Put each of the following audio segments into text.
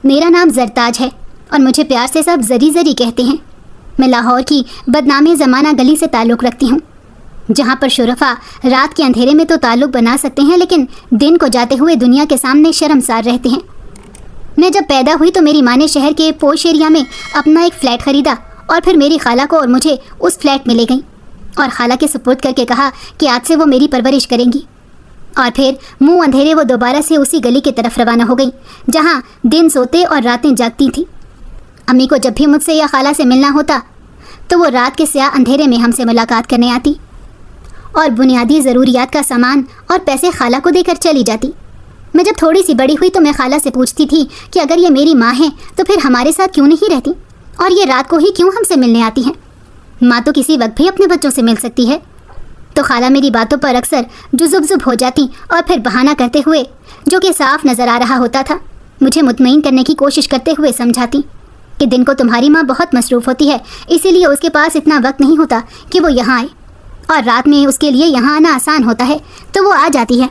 میرا نام زرتاج ہے اور مجھے پیار سے سب زری زری کہتے ہیں۔ میں لاہور کی بدنام زمانہ گلی سے تعلق رکھتی ہوں، جہاں پر شرفا رات کے اندھیرے میں تو تعلق بنا سکتے ہیں لیکن دن کو جاتے ہوئے دنیا کے سامنے شرمسار رہتے ہیں۔ میں جب پیدا ہوئی تو میری ماں نے شہر کے پوش ایریا میں اپنا ایک فلیٹ خریدا اور پھر میری خالہ کو اور مجھے اس فلیٹ میں لے گئیں اور خالہ کے سپرد کر کے کہا کہ آج سے وہ میری پرورش کریں گی۔ اور پھر منہ اندھیرے وہ دوبارہ سے اسی گلی کی طرف روانہ ہو گئیں جہاں دن سوتے اور راتیں جاگتی تھیں۔ امی کو جب بھی مجھ سے یا خالہ سے ملنا ہوتا تو وہ رات کے سیاہ اندھیرے میں ہم سے ملاقات کرنے آتی اور بنیادی ضروریات کا سامان اور پیسے خالہ کو دے کر چلی جاتی۔ میں جب تھوڑی سی بڑی ہوئی تو میں خالہ سے پوچھتی تھی کہ اگر یہ میری ماں ہیں تو پھر ہمارے ساتھ کیوں نہیں رہتی اور یہ رات کو ہی کیوں ہم سے ملنے آتی ہیں؟ ماں تو کسی وقت بھی اپنے بچوں سے مل سکتی ہے۔ تو خالہ میری باتوں پر اکثر جزب ہو جاتی اور پھر بہانہ کرتے ہوئے، جو کہ صاف نظر آ رہا ہوتا تھا، مجھے مطمئن کرنے کی کوشش کرتے ہوئے سمجھاتی کہ دن کو تمہاری ماں بہت مصروف ہوتی ہے، اسی لیے اس کے پاس اتنا وقت نہیں ہوتا کہ وہ یہاں آئے، اور رات میں اس کے لیے یہاں آنا آسان ہوتا ہے تو وہ آ جاتی ہے۔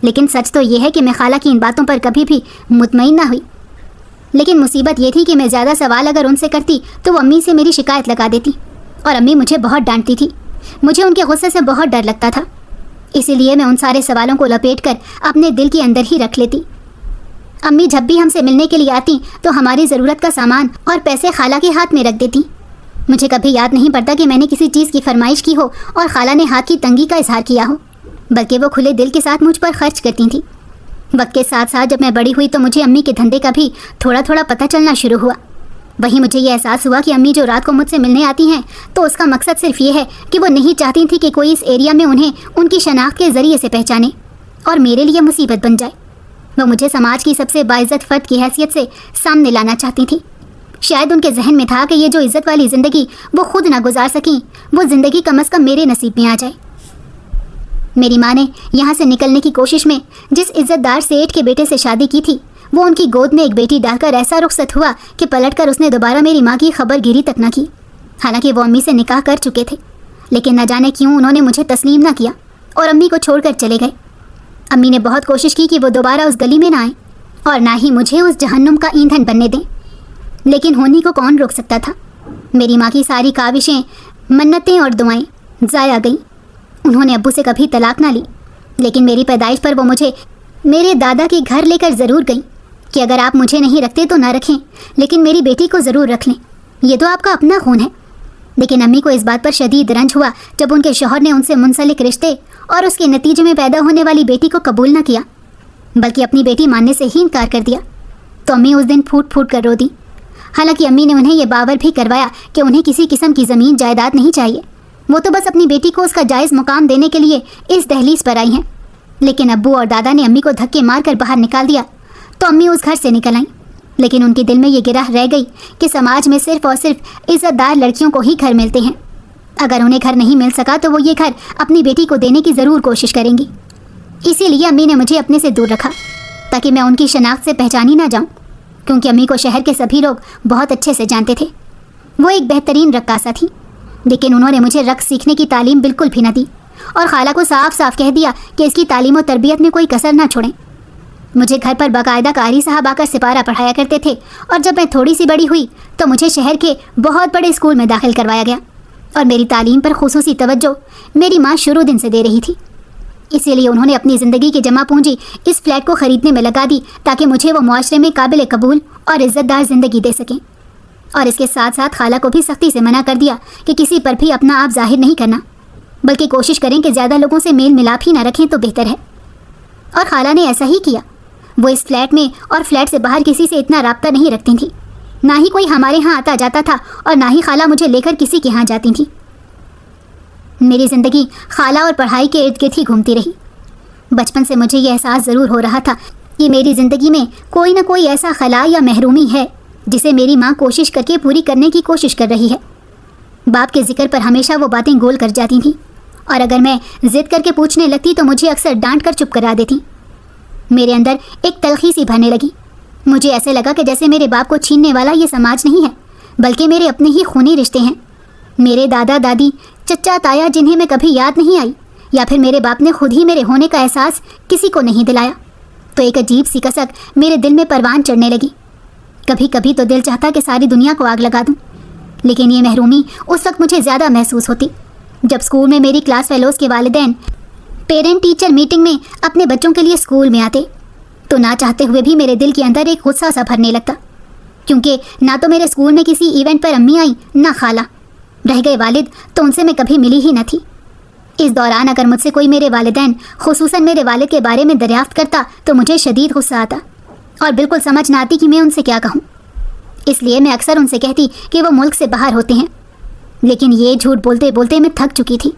لیکن سچ تو یہ ہے کہ میں خالہ کی ان باتوں پر کبھی بھی مطمئن نہ ہوئی، لیکن مصیبت یہ تھی کہ میں زیادہ سوال اگر ان سے کرتی تو وہ امی سے میری شکایت لگا دیتی اور امی مجھے بہت ڈانٹتی تھی۔ مجھے ان کے غصے سے بہت ڈر لگتا تھا، اسی لیے میں ان سارے سوالوں کو لپیٹ کر اپنے دل کے اندر ہی رکھ لیتی۔ امی جب بھی ہم سے ملنے کے لیے آتی تو ہماری ضرورت کا سامان اور پیسے خالہ کے ہاتھ میں رکھ دیتی۔ مجھے کبھی یاد نہیں پڑتا کہ میں نے کسی چیز کی فرمائش کی ہو اور خالہ نے ہاتھ کی تنگی کا اظہار کیا ہو، بلکہ وہ کھلے دل کے ساتھ مجھ پر خرچ کرتی تھیں۔ وقت کے ساتھ ساتھ جب میں بڑی ہوئی تو مجھے امی کے دھندے کا بھی تھوڑا تھوڑا پتہ چلنا شروع ہوا۔ وہیں مجھے یہ احساس ہوا کہ امی جو رات کو مجھ سے ملنے آتی ہیں تو اس کا مقصد صرف یہ ہے کہ وہ نہیں چاہتی تھی کہ کوئی اس ایریا میں انہیں ان کی شناخت کے ذریعے سے پہچانے اور میرے لیے مصیبت بن جائے۔ وہ مجھے سماج کی سب سے باعزت فرد کی حیثیت سے سامنے لانا چاہتی تھی۔ شاید ان کے ذہن میں تھا کہ یہ جو عزت والی زندگی وہ خود نہ گزار سکیں، وہ زندگی کم از کم میرے نصیب میں آ جائے۔ میری ماں نے یہاں سے نکلنے کی کوشش میں جس عزت دار سیٹھ کے بیٹے سے شادی کی تھی، وہ ان کی گود میں ایک بیٹی ڈال کر ایسا رخصت ہوا کہ پلٹ کر اس نے دوبارہ میری ماں کی خبر گیری تک نہ کی۔ حالانکہ وہ امی سے نکاح کر چکے تھے، لیکن نہ جانے کیوں انہوں نے مجھے تسلیم نہ کیا اور امی کو چھوڑ کر چلے گئے۔ امی نے بہت کوشش کی کہ وہ دوبارہ اس گلی میں نہ آئیں اور نہ ہی مجھے اس جہنم کا ایندھن بننے دیں، لیکن ہونی کو کون روک سکتا تھا؟ میری ماں کی ساری کاوشیں، منتیں اور دعائیں ضائع گئیں۔ انہوں نے ابو سے کبھی طلاق نہ لی، لیکن میری پیدائش پر وہ مجھے میرے دادا کے گھر لے کر ضرور گئیں کہ اگر آپ مجھے نہیں رکھتے تو نہ رکھیں، لیکن میری بیٹی کو ضرور رکھ لیں، یہ تو آپ کا اپنا خون ہے۔ لیکن امی کو اس بات پر شدید رنج ہوا جب ان کے شوہر نے ان سے منسلک رشتے اور اس کے نتیجے میں پیدا ہونے والی بیٹی کو قبول نہ کیا، بلکہ اپنی بیٹی ماننے سے ہی انکار کر دیا۔ تو امی اس دن پھوٹ پھوٹ کر رو دی۔ حالانکہ امی نے انہیں یہ باور بھی کروایا کہ انہیں کسی قسم کی زمین جائیداد نہیں چاہیے، وہ تو بس اپنی بیٹی کو اس کا جائز مقام دینے کے لیے اس دہلیز پر آئی ہیں۔ لیکن ابو اور دادا نے امی کو دھکے مار کر باہر نکال دیا تو امی اس گھر سے نکل آئیں، لیکن ان کے دل میں یہ گرہ رہ گئی کہ سماج میں صرف اور صرف عزت دار لڑکیوں کو ہی گھر ملتے ہیں، اگر انہیں گھر نہیں مل سکا تو وہ یہ گھر اپنی بیٹی کو دینے کی ضرور کوشش کریں گی۔ اسی لیے امی نے مجھے اپنے سے دور رکھا تاکہ میں ان کی شناخت سے پہچانی نہ جاؤں، کیونکہ امی کو شہر کے سبھی لوگ بہت اچھے سے جانتے تھے۔ وہ ایک بہترین رقاصہ تھی، لیکن انہوں نے مجھے رقص سیکھنے کی تعلیم بالکل بھی نہ دی اور خالہ کو صاف صاف کہہ دیا کہ اس کی تعلیم و تربیت میں کوئی کسر نہ چھوڑیں۔ مجھے گھر پر باقاعدہ قاری صاحب آ کر سپارہ پڑھایا کرتے تھے، اور جب میں تھوڑی سی بڑی ہوئی تو مجھے شہر کے بہت بڑے اسکول میں داخل کروایا گیا، اور میری تعلیم پر خصوصی توجہ میری ماں شروع دن سے دے رہی تھی۔ اسی لیے انہوں نے اپنی زندگی کی جمع پونجی اس فلیٹ کو خریدنے میں لگا دی تاکہ مجھے وہ معاشرے میں قابل قبول اور عزت دار زندگی دے سکیں، اور اس کے ساتھ ساتھ خالہ کو بھی سختی سے منع کر دیا کہ کسی پر بھی اپنا آپ ظاہر نہیں کرنا، بلکہ کوشش کریں کہ زیادہ لوگوں سے میل ملاپ ہی نہ رکھیں تو بہتر ہے۔ اور خالہ نے ایسا ہی کیا۔ وہ اس فلیٹ میں اور فلیٹ سے باہر کسی سے اتنا رابطہ نہیں رکھتی تھیں، نہ ہی کوئی ہمارے ہاں آتا جاتا تھا، اور نہ ہی خالہ مجھے لے کر کسی کے ہاں جاتی تھیں۔ میری زندگی خالہ اور پڑھائی کے ارد گرد ہی گھومتی رہی۔ بچپن سے مجھے یہ احساس ضرور ہو رہا تھا کہ میری زندگی میں کوئی نہ کوئی ایسا خلا یا محرومی ہے جسے میری ماں کوشش کر کے پوری کرنے کی کوشش کر رہی ہے۔ باپ کے ذکر پر ہمیشہ وہ باتیں گول کر جاتی تھیں، اور اگر میں ضد کر کے پوچھنے لگتی تو مجھے اکثر ڈانٹ کر چپ کرا دیتی۔ میرے اندر ایک تلخی سی بھرنے لگی۔ مجھے ایسے لگا کہ جیسے میرے باپ کو چھیننے والا یہ سماج نہیں ہے، بلکہ میرے اپنے ہی خونی رشتے ہیں۔ میرے دادا دادی، چچا تایا جنہیں میں کبھی یاد نہیں آئی، یا پھر میرے باپ نے خود ہی میرے ہونے کا احساس کسی کو نہیں دلایا، تو ایک عجیب سی کسک میرے دل میں پروان چڑھنے لگی۔ کبھی کبھی تو دل چاہتا کہ ساری دنیا کو آگ لگا دوں، لیکن یہ محرومی اس وقت مجھے زیادہ محسوس ہوتی جب اسکول میں میری کلاس فیلوز کے والدین پیرنٹ ٹیچر میٹنگ میں اپنے بچوں کے لیے اسکول میں آتے تو نہ چاہتے ہوئے بھی میرے دل کے اندر ایک غصہ سا بھرنے لگتا، کیونکہ نہ تو میرے اسکول میں کسی ایونٹ پر امی آئیں نہ خالہ، رہ گئے والد تو ان سے میں کبھی ملی ہی نہ تھی۔ اس دوران اگر مجھ سے کوئی میرے والدین خصوصاً میرے والد کے بارے میں دریافت کرتا تو مجھے شدید غصہ آتا اور بالکل سمجھ نہ آتی کہ میں ان سے کیا کہوں۔ اس لیے میں اکثر ان سے کہتی کہ وہ ملک سے باہر ہوتے ہیں، لیکن یہ جھوٹ بولتے بولتے میں تھک چکی تھی۔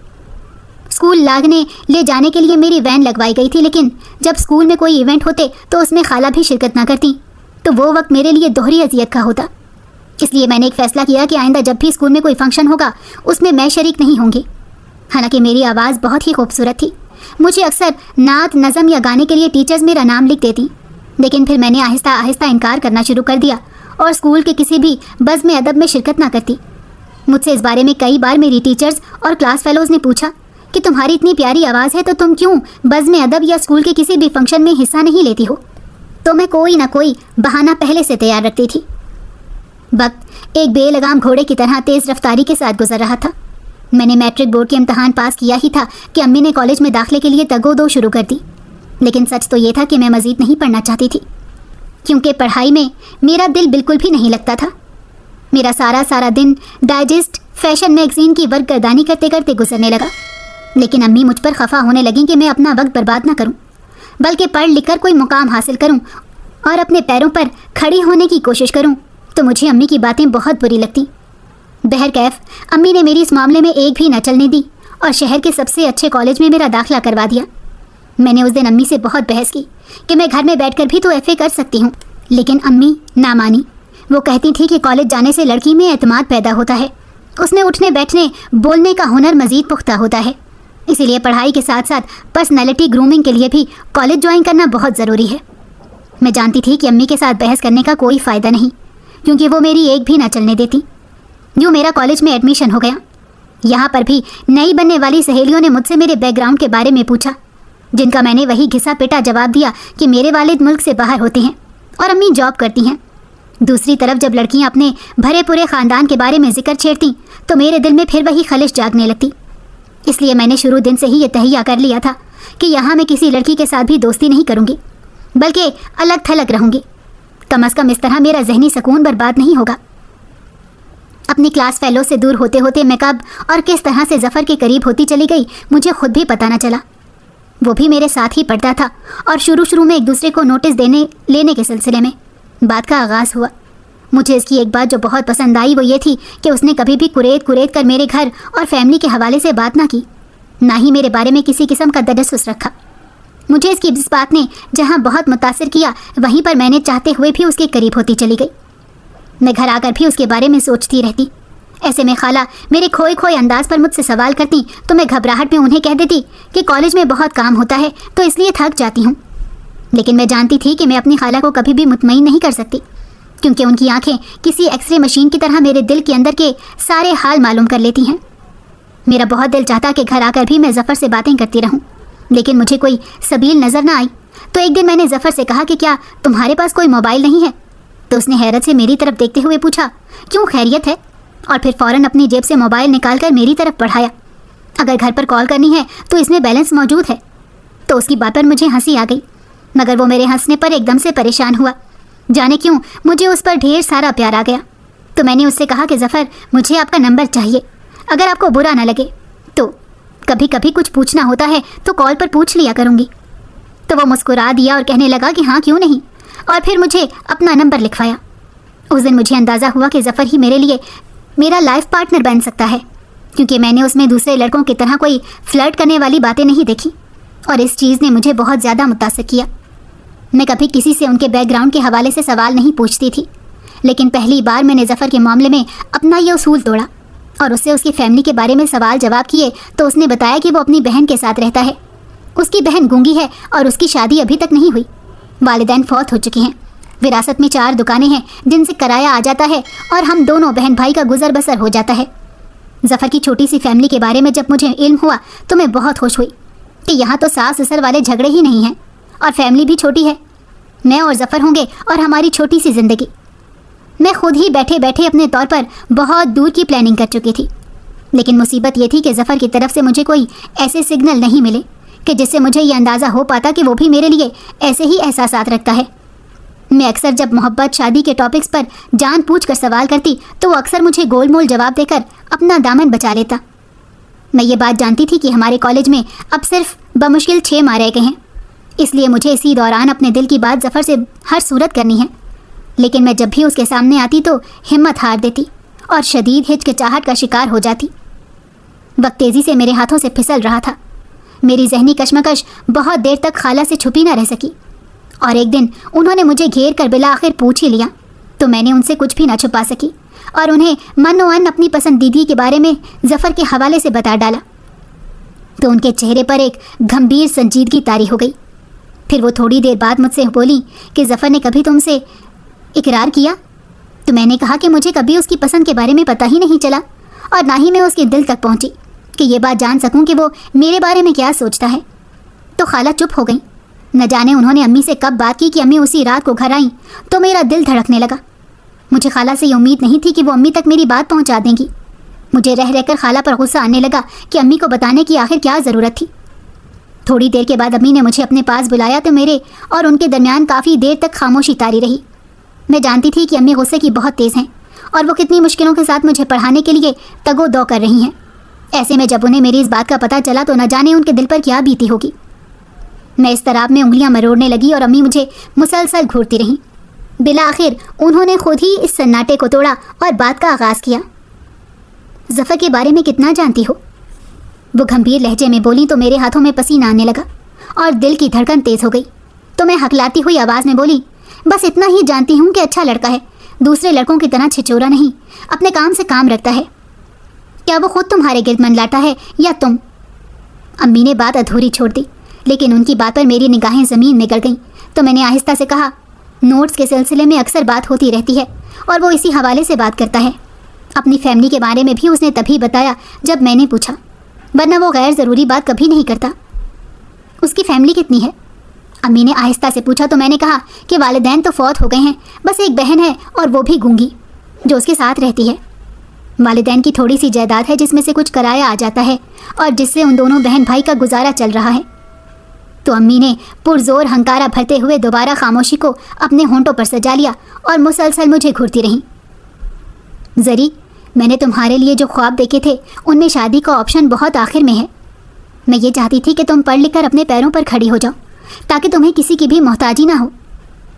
اسکول لاگنے لے جانے کے لیے میری وین لگوائی گئی تھی، لیکن جب اسکول میں کوئی ایونٹ ہوتے تو اس میں خالہ بھی شرکت نہ کرتی تو وہ وقت میرے لیے دوہری اذیت کا ہوتا۔ اس لیے میں نے ایک فیصلہ کیا کہ آئندہ جب بھی اسکول میں کوئی فنکشن ہوگا اس میں شریک نہیں ہوں گی۔ حالانکہ میری آواز بہت ہی خوبصورت تھی، مجھے اکثر نعت، نظم یا گانے کے لیے ٹیچرز میرا نام لکھ دیتی، لیکن پھر میں نے آہستہ آہستہ انکار کرنا شروع کر دیا اور اسکول کے کسی بھی بزم ادب میں شرکت نہ کرتی۔ مجھ سے اس بارے میں کئی بار میری ٹیچرز اور کلاس فیلوز نے پوچھا کہ تمہاری اتنی پیاری آواز ہے تو تم کیوں بزم ادب یا اسکول کے کسی بھی فنکشن میں حصہ نہیں لیتی ہو؟ تو میں کوئی نہ کوئی بہانہ پہلے سے تیار رکھتی تھی۔ وقت ایک بے لگام گھوڑے کی طرح تیز رفتاری کے ساتھ گزر رہا تھا۔ میں نے میٹرک بورڈ کے امتحان پاس کیا ہی تھا کہ امی نے کالج میں داخلے کے لیے تگ و دو شروع کر دی، لیکن سچ تو یہ تھا کہ میں مزید نہیں پڑھنا چاہتی تھی، کیونکہ پڑھائی میں میرا دل بالکل بھی نہیں لگتا تھا۔ میرا سارا دن ڈائجسٹ، فیشن میگزین کی ورک گردانی کرتے کرتے گزرنے لگا، لیکن امی مجھ پر خفا ہونے لگیں کہ میں اپنا وقت برباد نہ کروں، بلکہ پڑھ لکھ کر کوئی مقام حاصل کروں اور اپنے پیروں پر کھڑی ہونے کی کوشش کروں۔ تو مجھے امی کی باتیں بہت بری لگتی۔ بہرکیف امی نے میری اس معاملے میں ایک بھی نہ چلنے دی اور شہر کے سب سے اچھے کالج میں میرا داخلہ کروا دیا۔ میں نے اس دن امی سے بہت بحث کی کہ میں گھر میں بیٹھ کر بھی تو ایف اے کر سکتی ہوں، لیکن امی نہ مانی۔ وہ کہتی تھی کہ کالج جانے سے لڑکی میں اعتماد پیدا ہوتا ہے، اس میں اٹھنے بیٹھنے بولنے کا ہنر مزید پختہ ہوتا ہے، اسی لیے پڑھائی کے ساتھ ساتھ پرسنالٹی گرومنگ کے لیے بھی کالج جوائن کرنا بہت ضروری ہے۔ میں جانتی تھی کہ امی کے ساتھ بحث کرنے کا کوئی فائدہ نہیں، کیونکہ وہ میری ایک بھی نہ چلنے دیتی۔ یوں میرا کالج میں ایڈمیشن ہو گیا۔ یہاں پر بھی نئی بننے والی سہیلیوں نے مجھ سے میرے بیک گراؤنڈ کے بارے میں پوچھا، جن کا میں نے وہی گھسا پیٹا جواب دیا کہ میرے والد ملک سے باہر ہوتے ہیں اور امی جاب کرتی ہیں۔ دوسری طرف جب لڑکیاں اپنے بھرے پورے خاندان کے بارے میں ذکر چھیڑتیں تو میرے دل میں پھر وہی خلش جاگنے لگتی۔ اس لیے میں نے شروع دن سے ہی یہ تہیہ کر لیا تھا کہ یہاں میں کسی لڑکی کے ساتھ بھی دوستی نہیں کروں گی، بلکہ الگ تھلگ رہوں گی۔ کم از کم اس طرح میرا ذہنی سکون برباد نہیں ہوگا۔ اپنی کلاس فیلو سے دور ہوتے ہوتے میں کب اور کس طرح سے ظفر کے قریب ہوتی چلی گئی مجھے خود بھی پتہ نہ چلا۔ وہ بھی میرے ساتھ ہی پڑھتا تھا اور شروع میں ایک دوسرے کو نوٹس لینے کے سلسلے میں بات کا آغاز ہوا۔ مجھے اس کی ایک بات جو بہت پسند آئی وہ یہ تھی کہ اس نے کبھی بھی کریت کر میرے گھر اور فیملی کے حوالے سے بات نہ کی، نہ ہی میرے بارے میں کسی قسم کا تجسس رکھا۔ مجھے اس کی اس بات نے جہاں بہت متاثر کیا وہیں پر میں نے چاہتے ہوئے بھی اس کے قریب ہوتی چلی گئی۔ میں گھر آ کر بھی اس کے بارے میں سوچتی رہتی۔ ایسے میں خالہ میرے کھوئے انداز پر مجھ سے سوال کرتی تو میں گھبراہٹ میں انہیں کہہ دیتی کہ کالج میں بہت کام ہوتا ہے تو اس لیے تھک جاتی ہوں، لیکن میں جانتی تھی کہ میں اپنی خالہ کو کبھی بھی مطمئن نہیں کر سکتی، کیونکہ ان کی آنکھیں کسی ایکس رے مشین کی طرح میرے دل کے اندر کے سارے حال معلوم کر لیتی ہیں۔ میرا بہت دل چاہتا کہ گھر آ کر بھی میں ظفر سے باتیں کرتی رہوں، لیکن مجھے کوئی سبیل نظر نہ آئی۔ تو ایک دن میں نے ظفر سے کہا کہ کیا تمہارے پاس کوئی موبائل نہیں ہے؟ تو اس نے حیرت سے میری طرف دیکھتے ہوئے پوچھا کیوں، خیریت ہے؟ اور پھر فوراً اپنی جیب سے موبائل نکال کر میری طرف بڑھایا۔ اگر گھر پر کال کرنی ہے تو اس میں بیلنس موجود ہے۔ تو اس کی بات پر مجھے ہنسی آ گئی، مگر وہ میرے ہنسنے پر ایک دم سے پریشان ہوا۔ جانے کیوں مجھے اس پر ڈھیر سارا پیار آ گیا۔ تو میں نے اس سے کہا کہ ظفر مجھے آپ کا نمبر چاہیے، اگر آپ کو برا نہ لگے تو کبھی کبھی کچھ پوچھنا ہوتا ہے تو کال پر پوچھ لیا کروں گی۔ تو وہ مسکرا دیا اور کہنے لگا کہ ہاں کیوں نہیں، اور پھر مجھے اپنا نمبر لکھوایا۔ اس دن مجھے اندازہ ہوا کہ ظفر ہی میرے لیے میرا لائف پارٹنر بن سکتا ہے، کیونکہ میں نے اس میں دوسرے لڑکوں کی طرح کوئی فلرٹ کرنے والی باتیں نہیں دیکھی، اور اس چیز نے مجھے بہت زیادہ متاثر کیا۔ میں کبھی کسی سے ان کے بیک گراؤنڈ کے حوالے سے سوال نہیں پوچھتی تھی، لیکن پہلی بار میں نے ظفر کے معاملے میں اپنا یہ اصول توڑا اور اس سے اس کی فیملی کے بارے میں سوال جواب کیے تو اس نے بتایا کہ وہ اپنی بہن کے ساتھ رہتا ہے۔ اس کی بہن گونگی ہے اور اس کی شادی ابھی تک نہیں ہوئی، والدین فوت ہو چکے ہیں، وراثت میں 4 دکانیں ہیں جن سے کرایہ آ جاتا ہے اور ہم دونوں بہن بھائی کا گزر بسر ہو جاتا ہے۔ ظفر کی چھوٹی سی فیملی کے بارے میں جب مجھے علم ہوا تو میں بہت خوش ہوئی کہ یہاں تو ساس سسر والے جھگڑے ہی نہیں ہیں اور فیملی بھی چھوٹی ہے، میں اور ظفر ہوں گے اور ہماری چھوٹی سی زندگی۔ میں خود ہی بیٹھے بیٹھے اپنے طور پر بہت دور کی پلاننگ کر چکی تھی، لیکن مصیبت یہ تھی کہ ظفر کی طرف سے مجھے کوئی ایسے سگنل نہیں ملے کہ جس سے مجھے یہ اندازہ ہو پاتا کہ وہ بھی میرے لیے ایسے ہی احساسات رکھتا ہے۔ میں اکثر جب محبت شادی کے ٹاپکس پر جان پوچھ کر سوال کرتی تو وہ اکثر مجھے گول مول جواب دے کر اپنا دامن بچا لیتا۔ میں یہ بات جانتی تھی کہ ہمارے کالج میں اب صرف بمشکل 6 ماہ رہ گئے ہیں، اس لیے مجھے اسی دوران اپنے دل کی بات ظفر سے ہر صورت کرنی ہے، لیکن میں جب بھی اس کے سامنے آتی تو ہمت ہار دیتی اور شدید ہچکچاہٹ کا شکار ہو جاتی۔ وقت تیزی سے میرے ہاتھوں سے پھسل رہا تھا۔ میری ذہنی کشمکش بہت دیر تک خالہ سے چھپی نہ رہ سکی، اور ایک دن انہوں نے مجھے گھیر کر بالآخر پوچھ ہی لیا تو میں نے ان سے کچھ بھی نہ چھپا سکی اور انہیں من و ان اپنی پسندیدگی کے بارے میں ظفر کے حوالے سے بتا ڈالا تو ان کے چہرے پر ایک گھمبیر سنجیدگی طاری ہو گئی۔ پھر وہ تھوڑی دیر بعد مجھ سے بولی کہ ظفر نے کبھی تم سے اقرار کیا؟ تو میں نے کہا کہ مجھے کبھی اس کی پسند کے بارے میں پتہ ہی نہیں چلا اور نہ ہی میں اس کے دل تک پہنچی کہ یہ بات جان سکوں کہ وہ میرے بارے میں کیا سوچتا ہے۔ تو خالہ چپ ہو گئیں۔ نہ جانے انہوں نے امی سے کب بات کی کہ امی اسی رات کو گھر آئیں تو میرا دل دھڑکنے لگا۔ مجھے خالہ سے یہ امید نہیں تھی کہ وہ امی تک میری بات پہنچا دیں گی۔ مجھے رہ رہ کر خالہ پر غصہ آنے لگا کہ امی کو بتانے کی آخر کیا ضرورت تھی۔ تھوڑی دیر کے بعد امی نے مجھے اپنے پاس بلایا تو میرے اور ان کے درمیان کافی دیر تک خاموشی طاری رہی۔ میں جانتی تھی کہ امی غصے کی بہت تیز ہیں اور وہ کتنی مشکلوں کے ساتھ مجھے پڑھانے کے لیے تگ و دو کر رہی ہیں۔ ایسے میں جب انہیں میری اس بات کا پتہ چلا تو نہ جانے ان کے دل پر کیا بیتی ہوگی۔ میں اس طرح میں انگلیاں مروڑنے لگی اور امی مجھے مسلسل گھورتی رہیں۔ بالآخر انہوں نے خود ہی اس سناٹے کو توڑا اور بات کا آغاز کیا۔ ظفر کے بارے میں کتنا جانتی ہو؟ وہ گھمبیر لہجے میں بولی تو میرے ہاتھوں میں پسینہ آنے لگا اور دل کی دھڑکن تیز ہو گئی۔ تو میں ہکلاتی ہوئی آواز میں بولی، بس اتنا ہی جانتی ہوں کہ اچھا لڑکا ہے، دوسرے لڑکوں کی طرح چھچورا نہیں، اپنے کام سے کام رکھتا ہے۔ کیا وہ خود تمہارے گرد منڈلاتا ہے یا تم؟ امی نے بات ادھوری چھوڑ دی، لیکن ان کی بات پر میری نگاہیں زمین میں گڑ گئیں تو میں نے آہستہ سے کہا، نوٹس کے سلسلے میں اکثر بات ہوتی رہتی ہے اور وہ اسی حوالے سے بات کرتا ہے۔ اپنی فیملی کے بارے میں بھی اس نے تبھی بتایا جب میں نے پوچھا، ورنہ وہ غیر ضروری بات کبھی نہیں کرتا۔ اس کی فیملی کتنی ہے؟ امی نے آہستہ سے پوچھا تو میں نے کہا کہ والدین تو فوت ہو گئے ہیں، بس ایک بہن ہے اور وہ بھی گونگی جو اس کے ساتھ رہتی ہے۔ والدین کی تھوڑی سی جائیداد ہے جس میں سے کچھ کرایہ آ جاتا ہے اور جس سے ان دونوں بہن بھائی کا گزارا چل رہا ہے۔ تو امی نے پرزور ہنکارا بھرتے ہوئے دوبارہ خاموشی کو اپنے ہونٹوں پر سجا لیا اور مسلسل مجھے گھورتی رہیں۔ زری، میں نے تمہارے لیے جو خواب دیکھے تھے ان میں شادی کا آپشن بہت آخر میں ہے۔ میں یہ چاہتی تھی کہ تم پڑھ لکھ کر اپنے پیروں پر کھڑی ہو جاؤ تاکہ تمہیں کسی کی بھی محتاجی نہ ہو،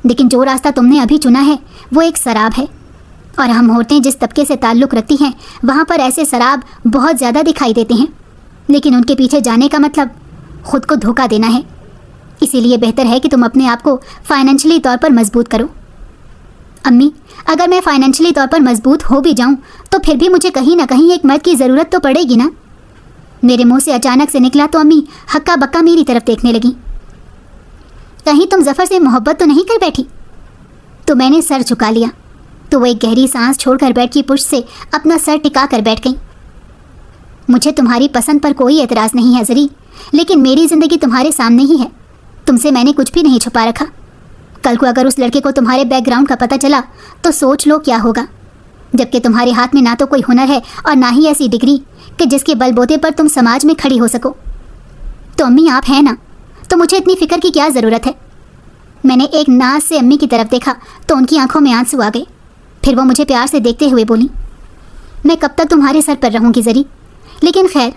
لیکن جو راستہ تم نے ابھی چنا ہے وہ ایک سراب ہے، اور ہم عورتیں جس طبقے سے تعلق رکھتی ہیں وہاں پر ایسے سراب بہت زیادہ دکھائی دیتے ہیں، لیکن ان کے پیچھے جانے کا مطلب خود کو دھوکہ دینا ہے۔ اسی لیے بہتر ہے کہ تم اپنے آپ کو فائنینشلی طور پر مضبوط کرو۔ امی، اگر میں فائنینشلی طور پر مضبوط ہو بھی جاؤں تو پھر بھی مجھے کہیں نہ کہیں ایک مرد کی ضرورت تو پڑے گی نا؟ میرے منہ سے اچانک سے نکلا تو امی ہکا بکا میری طرف دیکھنے لگیں۔ کہیں تم ظفر سے محبت تو نہیں کر بیٹھی؟ تو میں نے سر جھکا لیا تو وہ ایک گہری سانس چھوڑ کر بیڈ کی پشت سے اپنا سر ٹکا کر بیٹھ گئیں۔ مجھے تمہاری پسند پر کوئی اعتراض نہیں ہے زری، لیکن میری زندگی تمہارے سامنے ہی ہے، تم سے میں نے کچھ بھی نہیں چھپا رکھا۔ کل کو اگر اس لڑکے کو تمہارے بیک گراؤنڈ کا پتہ چلا تو سوچ لو کیا ہوگا، جبکہ تمہارے ہاتھ میں نہ تو کوئی ہنر ہے اور نہ ہی ایسی ڈگری کہ جس کے بل بوتے پر تم سماج میں کھڑی ہو سکو۔ تو امی آپ ہیں نا، تو مجھے اتنی فکر کی کیا ضرورت ہے؟ میں نے ایک ناز سے امی کی طرف دیکھا تو ان کی آنکھوں میں آنسو آ گئے۔ پھر وہ مجھے پیار سے دیکھتے ہوئے بولی، میں کب تک تمہارے سر پر رہوں گی زری، لیکن خیر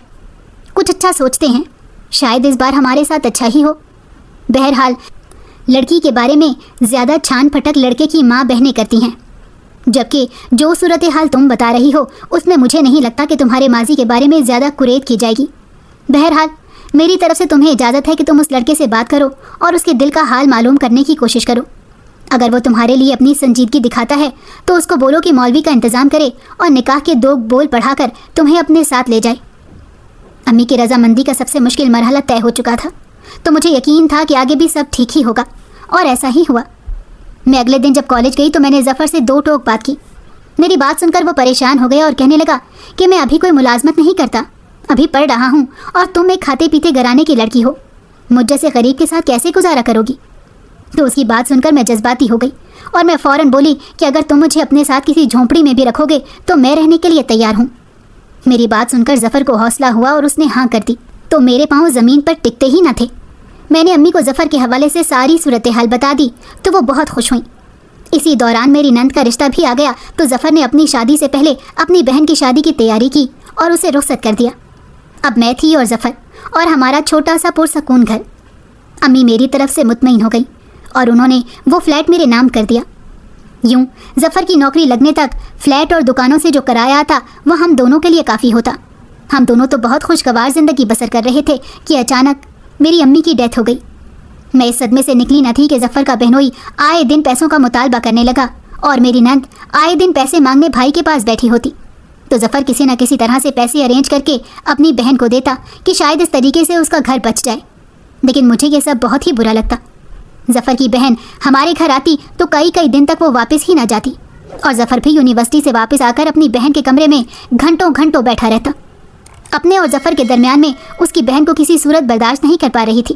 کچھ اچھا سوچتے ہیں، شاید اس بار ہمارے ساتھ اچھا ہی ہو۔ بہرحال لڑکی کے بارے میں زیادہ چھان پھٹک لڑکے کی ماں بہنیں کرتی ہیں، جبکہ جو صورتحال تم بتا رہی ہو اس میں مجھے نہیں لگتا کہ تمہارے ماضی کے بارے میں زیادہ کریت کی جائے گی۔ بہرحال میری طرف سے تمہیں اجازت ہے کہ تم اس لڑکے سے بات کرو اور اس کے دل کا حال معلوم کرنے کی کوشش کرو۔ اگر وہ تمہارے لیے اپنی سنجیدگی دکھاتا ہے تو اس کو بولو کہ مولوی کا انتظام کرے اور نکاح کے 2 بول پڑھا کر تمہیں اپنے ساتھ لے جائے۔ امی کی رضامندی کا سب سے مشکل مرحلہ طے ہو چکا تھا، تو مجھے یقین تھا کہ آگے بھی سب ٹھیک ہی ہوگا، اور ایسا ہی ہوا۔ میں اگلے دن جب کالج گئی تو میں نے ظفر سے 2 ٹوک بات کی۔ میری بات سن کر وہ پریشان ہو گیا اور کہنے لگا کہ میں ابھی کوئی ملازمت نہیں کرتا، ابھی پڑھ رہا ہوں، اور تم ایک کھاتے پیتے گھرانے کی لڑکی ہو، مجھ جیسے غریب کے ساتھ کیسے گزارا کرو گی؟ تو اس کی بات سن کر میں جذباتی ہو گئی اور میں فوراً بولی کہ اگر تم مجھے اپنے ساتھ کسی جھونپڑی میں بھی رکھو گے تو میں رہنے کے لیے تیار ہوں۔ میری بات سن کر ظفر کو حوصلہ ہوا اور اس نے ہاں کر دی تو میرے پاؤں زمین پر ٹکتے ہی نہ تھے۔ میں نے امی کو ظفر کے حوالے سے ساری صورتحال بتا دی تو وہ بہت خوش ہوئیں۔ اسی دوران میری نند کا رشتہ بھی آ گیا تو ظفر نے اپنی شادی سے پہلے اپنی بہن کی شادی کی تیاری کی اور اسے رخصت کر دیا۔ اب میں تھی اور ظفر اور ہمارا چھوٹا سا پرسکون گھر۔ امی میری طرف سے مطمئن ہو گئی اور انہوں نے وہ فلیٹ میرے نام کر دیا۔ یوں ظفر کی نوکری لگنے تک فلیٹ اور دکانوں سے جو کرایہ آتا وہ ہم دونوں کے لیے کافی ہوتا۔ ہم دونوں تو بہت خوشگوار زندگی بسر کر رہے تھے کہ اچانک میری امی کی ڈیتھ ہو گئی۔ میں اس صدمے سے نکلی نہ تھی کہ ظفر کا بہنوئی آئے دن پیسوں کا مطالبہ کرنے لگا اور میری نند آئے دن پیسے مانگنے بھائی کے پاس بیٹھی ہوتی تو ظفر کسی نہ کسی طرح سے پیسے ارینج کر کے اپنی بہن کو دیتا کہ شاید اس طریقے سے اس کا گھر بچ جائے۔ لیکن مجھے یہ سب بہت ہی برا لگتا۔ ظفر کی بہن ہمارے گھر آتی تو کئی دن تک وہ واپس ہی نہ جاتی اور ظفر بھی یونیورسٹی سے واپس آ کر اپنی بہن کے کمرے میں گھنٹوں بیٹھا رہتا۔ اپنے اور ظفر کے درمیان میں اس کی بہن کو کسی صورت برداشت نہیں کر پا رہی تھی۔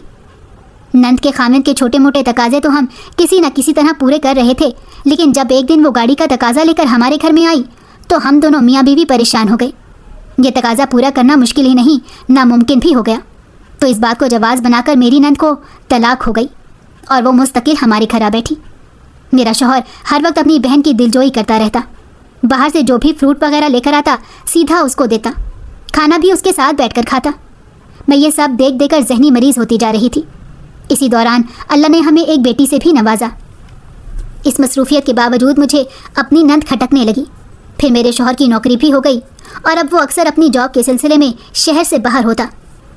نند کے خامند کے چھوٹے موٹے تقاضے تو ہم کسی نہ کسی طرح پورے کر رہے تھے، لیکن جب ایک دن وہ گاڑی کا تقاضا لے کر ہمارے گھر میں آئی تو ہم دونوں میاں بیوی پریشان ہو گئے۔ یہ تقاضا پورا کرنا مشکل ہی نہیں ناممکن بھی ہو گیا، تو اس بات کو جواز بنا کر میری نند کو طلاق ہو گئی اور وہ مستقل ہمارے گھر آ بیٹھی۔ میرا شوہر ہر وقت اپنی بہن کی دلجوئی کرتا رہتا، باہر سے جو بھی فروٹ وغیرہ لے کر آتا سیدھا اس کو دیتا، کھانا بھی اس کے ساتھ بیٹھ کر کھاتا۔ میں یہ سب دیکھ کر ذہنی مریض ہوتی جا رہی تھی۔ اسی دوران اللہ نے ہمیں ایک بیٹی سے بھی نوازا۔ اس مصروفیت کے باوجود مجھے اپنی نند کھٹکنے لگی۔ پھر میرے شوہر کی نوکری بھی ہو گئی اور اب وہ اکثر اپنی جاب کے سلسلے میں شہر سے باہر ہوتا،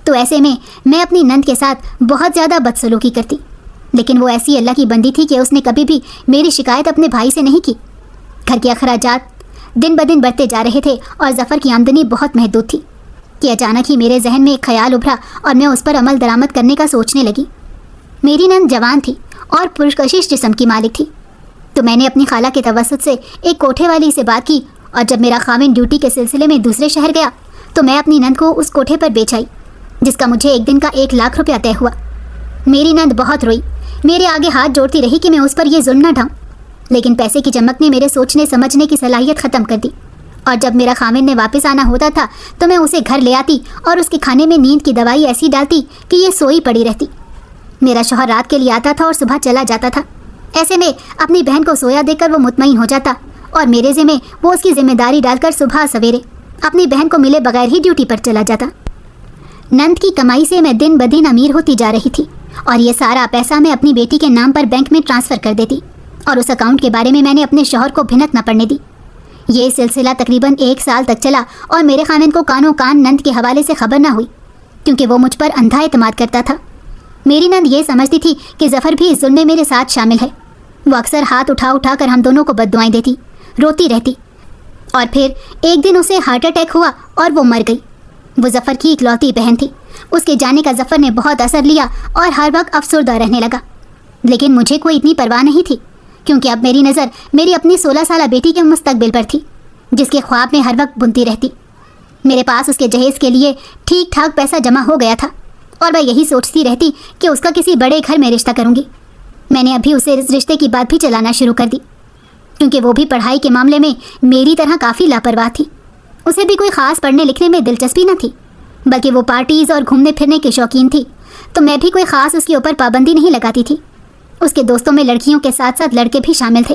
تو ایسے میں اپنی نند کے ساتھ بہت زیادہ بدسلوکی کرتی، لیکن وہ ایسی اللہ کی بندی تھی کہ اس نے کبھی بھی میری شکایت اپنے بھائی سے نہیں کی۔ گھر کے اخراجات دن بدن بڑھتے جا رہے تھے اور ظفر کی آمدنی بہت محدود تھی کہ اچانک ہی میرے ذہن میں ایک خیال ابھرا اور میں اس پر عمل درآمد کرنے کا سوچنے لگی۔ میری نند جوان تھی اور پرکشش جسم کی مالک تھی، تو میں نے اپنی خالہ کے توسط سے ایک کوٹھے والی سے بات کی اور جب میرا خاوند ڈیوٹی کے سلسلے میں دوسرے شہر گیا تو میں اپنی نند کو اس کوٹھے پر بیچ آئی، جس کا مجھے ایک دن کا 1 لاکھ روپیہ طے ہوا۔ میری نند بہت روئی، میرے آگے ہاتھ جوڑتی رہی کہ میں اس پر یہ ظلم نہ ڈھاؤں، لیکن پیسے کی چمک نے میرے سوچنے سمجھنے کی صلاحیت ختم کر دی، اور جب میرا خاوند نے واپس آنا ہوتا تھا تو میں اسے گھر لے آتی اور اس کے کھانے میں نیند کی دوائی ایسی ڈالتی کہ یہ سوئی پڑی رہتی۔ میرا شوہر رات کے لیے آتا تھا اور صبح چلا جاتا تھا۔ ایسے میں اپنی بہن کو سویا دیکھ کر وہ مطمئن ہو جاتا اور میرے ذمہ وہ اس کی ذمہ داری ڈال کر صبح سویرے اپنی بہن کو ملے بغیر ہی ڈیوٹی پر چلا جاتا۔ نند کی کمائی سے میں دن بدن امیر ہوتی جا رہی تھی اور یہ سارا پیسہ میں اپنی بیٹی کے نام پر بینک میں ٹرانسفر کر دیتی اور اس اکاؤنٹ کے بارے میں نے اپنے شوہر کو بھنک نہ پڑنے دی۔ یہ سلسلہ تقریباً 1 سال تک چلا اور میرے خاوند کو کانوں کان نند کے حوالے سے خبر نہ ہوئی، کیونکہ وہ مجھ پر اندھا اعتماد کرتا تھا۔ میری نند یہ سمجھتی تھی کہ ظفر بھی اس ظلم میں میرے ساتھ شامل ہے۔ وہ اکثر ہاتھ اٹھا کر ہم دونوں کو بددعائیں دیتی، روتی رہتی، اور پھر ایک دن اسے ہارٹ اٹیک ہوا اور وہ مر گئی۔ وہ ظفر کی اکلوتی بہن تھی۔ اس کے جانے کا ظفر نے بہت اثر لیا اور ہر وقت افسردہ رہنے لگا، لیکن مجھے کوئی اتنی پرواہ نہیں تھی، کیونکہ اب میری نظر میری اپنی 16 سالہ بیٹی کے مستقبل پر تھی، جس کے خواب میں ہر وقت بنتی رہتی۔ میرے پاس اس کے جہیز کے لیے ٹھیک ٹھاک پیسہ جمع ہو گیا تھا اور میں یہی سوچتی رہتی کہ اس کا کسی بڑے گھر میں رشتہ کروں گی۔ میں نے ابھی اسے اس رشتے کی بات بھی چلانا شروع کر دی، کیونکہ وہ بھی پڑھائی کے معاملے میں میری طرح کافی لاپرواہ تھی۔ اسے بھی کوئی خاص پڑھنے لکھنے میں دلچسپی نہ تھی، بلکہ وہ پارٹیز اور گھومنے پھرنے کی شوقین تھی، تو میں بھی کوئی خاص اس کے اوپر پابندی نہیں لگاتی تھی۔ اس کے دوستوں میں لڑکیوں کے ساتھ ساتھ لڑکے بھی شامل تھے،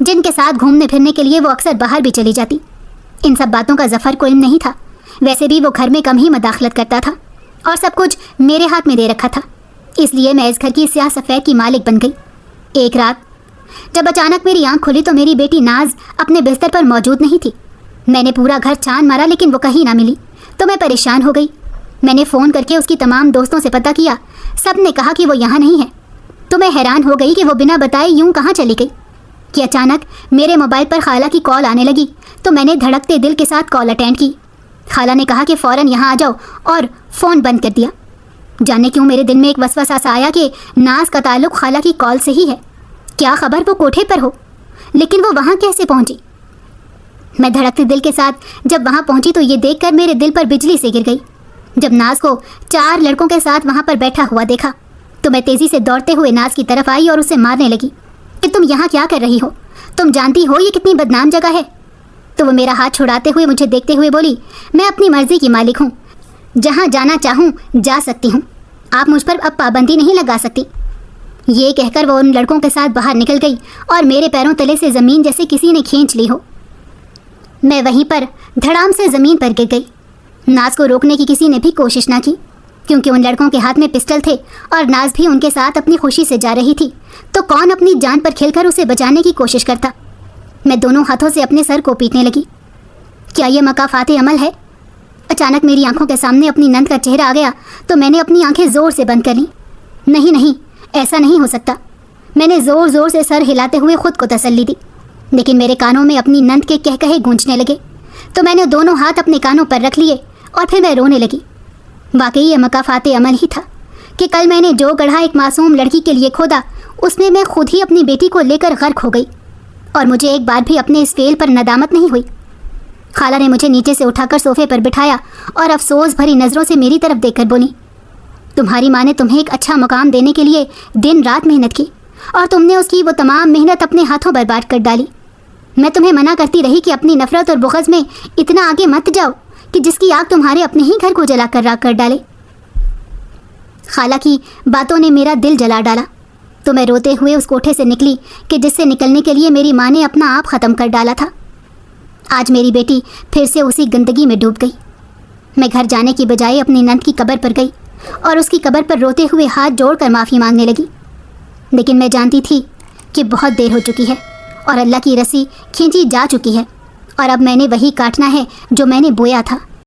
جن کے ساتھ گھومنے پھرنے کے لیے وہ اکثر باہر بھی چلی جاتی۔ ان سب باتوں کا ظفر کو علم نہیں تھا، ویسے بھی وہ گھر میں کم ہی مداخلت کرتا تھا اور سب کچھ میرے ہاتھ میں دے رکھا تھا، اس لیے میں اس گھر کی سیاہ سفید کی مالک بن گئی۔ ایک رات جب اچانک میری آنکھ کھلی تو میری بیٹی ناز اپنے بستر پر موجود نہیں تھی۔ میں نے پورا گھر چھان مارا لیکن وہ کہیں نہ ملی، تو میں پریشان ہو گئی۔ میں نے فون کر کے اس کی تمام دوستوں سے پتہ کیا، سب نے کہا کہ وہ یہاں نہیں ہے۔ تو میں حیران ہو گئی کہ وہ بنا بتائے یوں کہاں چلی گئی، کہ اچانک میرے موبائل پر خالہ کی کال آنے لگی تو میں نے دھڑکتے دل کے ساتھ کال اٹینڈ کی۔ خالہ نے کہا کہ فوراً یہاں آ جاؤ اور فون بند کر دیا۔ جانے کیوں میرے دل میں ایک وسوسہ سا آیا کہ ناز کا تعلق خالہ کی کال سے ہی ہے، کیا خبر وہ کوٹھے پر ہو، لیکن وہ وہاں کیسے پہنچی؟ میں دھڑکتے دل کے ساتھ جب وہاں پہنچی تو یہ دیکھ کر میرے دل پر بجلی سے گر گئی۔ جب ناز کو 4 لڑکوں کے ساتھ وہاں پر بیٹھا ہوا دیکھا تو میں تیزی سے دوڑتے ہوئے ناز کی طرف آئی اور اسے مارنے لگی کہ تم یہاں کیا کر رہی ہو؟ تم جانتی ہو یہ کتنی بدنام جگہ ہے؟ تو وہ میرا ہاتھ چھڑاتے ہوئے مجھے دیکھتے ہوئے بولی، میں اپنی مرضی کی مالک ہوں، جہاں جانا چاہوں جا سکتی ہوں، آپ مجھ پر اب پابندی نہیں لگا سکتی۔ یہ کہہ کر وہ ان لڑکوں کے ساتھ باہر نکل گئی اور میرے پیروں تلے سے زمین جیسے کسی نے کھینچ لی ہو۔ میں وہیں پر دھڑام سے زمین پر گر گئی۔ ناز کو روکنے کی کسی نے بھی کوشش نہ کی، کیونکہ ان لڑکوں کے ہاتھ میں پسٹل تھے اور ناز بھی ان کے ساتھ اپنی خوشی سے جا رہی تھی، تو کون اپنی جان پر کھیل کر اسے بچانے کی کوشش کرتا؟ میں دونوں ہاتھوں سے اپنے سر کو پیٹنے لگی۔ کیا یہ مکافات عمل ہے؟ اچانک میری آنکھوں کے سامنے اپنی نند کا چہرہ آ گیا تو میں نے اپنی آنکھیں زور سے بند کر لیں۔ نہیں، ایسا نہیں ہو سکتا۔ میں نے زور زور سے سر ہلاتے ہوئے خود کو تسلی دی، لیکن میرے کانوں میں اپنی نند کے کہے گونجنے لگے، تو میں نے دونوں ہاتھ اپنے کانوں پر رکھ لیے اور پھر میں رونے لگی۔ واقعی یہ مکافات عمل ہی تھا کہ کل میں نے جو گڑھا ایک معصوم لڑکی کے لیے کھودا، اس میں میں خود ہی اپنی بیٹی کو لے کر غرق ہو گئی، اور مجھے ایک بار بھی اپنے اس فعل پر ندامت نہیں ہوئی۔ خالہ نے مجھے نیچے سے اٹھا کر صوفے پر بٹھایا اور افسوس بھری نظروں سے میری طرف دیکھ کر بولی، تمہاری ماں نے تمہیں ایک اچھا مقام دینے کے لیے دن رات محنت کی، اور تم نے اس کی وہ تمام محنت اپنے ہاتھوں برباد کر ڈالی۔ میں تمہیں منع کرتی رہی کہ اپنی نفرت اور بغض میں اتنا آگے مت جاؤ کہ جس کی آگ تمہارے اپنے ہی گھر کو جلا کر راکھ کر ڈالے۔ خالہ کی باتوں نے میرا دل جلا ڈالا، تو میں روتے ہوئے اس کوٹھے سے نکلی کہ جس سے نکلنے کے لیے میری ماں نے اپنا آپ ختم کر ڈالا تھا۔ آج میری بیٹی پھر سے اسی گندگی میں ڈوب گئی۔ میں گھر جانے کی بجائے اپنی نند کی قبر پر گئی اور اس کی قبر پر روتے ہوئے ہاتھ جوڑ کر معافی مانگنے لگی، لیکن میں جانتی تھی کہ بہت دیر ہو چکی ہے اور اللہ کی رسی کھینچی جا چکی ہے، اور اب میں نے وہی کاٹنا ہے جو میں نے بویا تھا۔